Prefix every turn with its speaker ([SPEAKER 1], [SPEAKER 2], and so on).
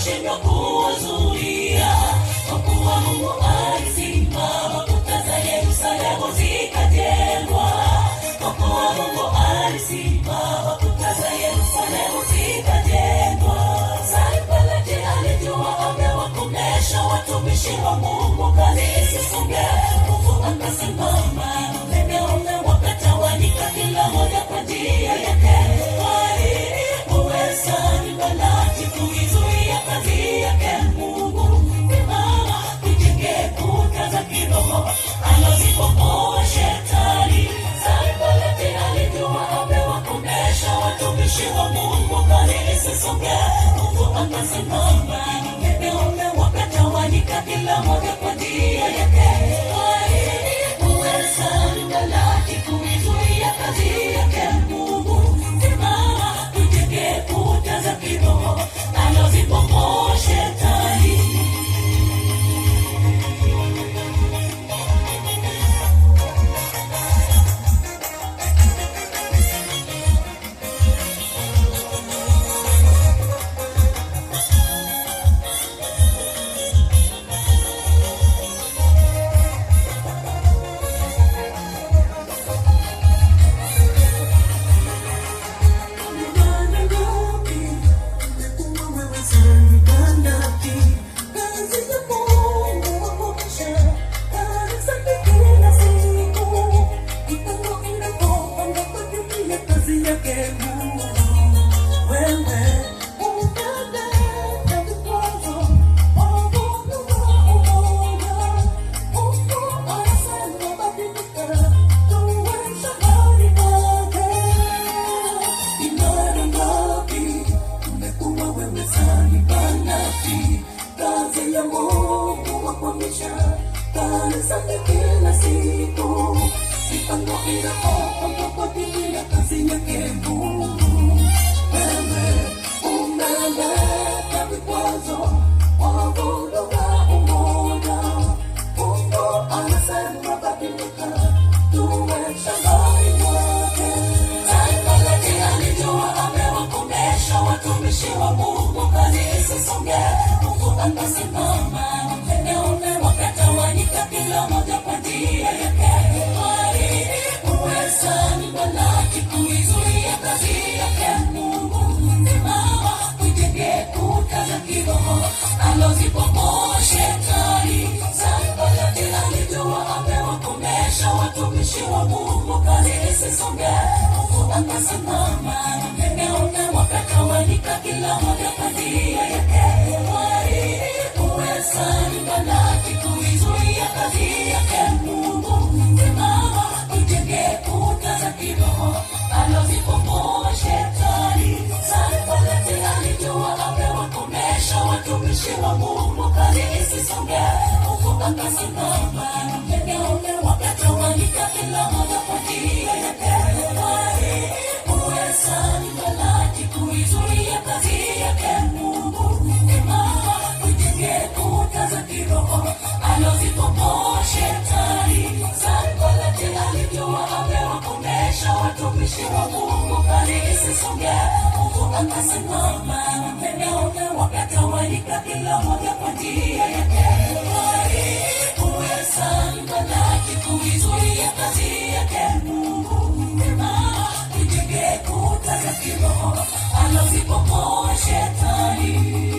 [SPEAKER 1] wakashindwa kuzuia, kwa kuwa Mungu alisimama, kuta za Yerusalemu zikajengwa. Kwa kuwa Mungu alisimama, kuta za Yerusalemu zikajengwa. Sanbalati alijua amewakomesha watumishi wa Mungu, kazi isisonge. Mungu akasimama, umeme wakatawanyika, kila moja kwa njia yake. Sanbalati kuizuia kazi yake Mungu, simama tujenge kuta za kiroho anazibomoa Shetani. Sanbalati alijua amewakomesha watumishi wa Mungu, kazi isisonge. Mungu akasimama, umeme wakatawanyika, kila moja kwa njia yake. Sanbalati kuizuia kazi yake Mungu, simama tujenge kuta za kiroho anazibomoa Shetani. Anazibomoa Shetani.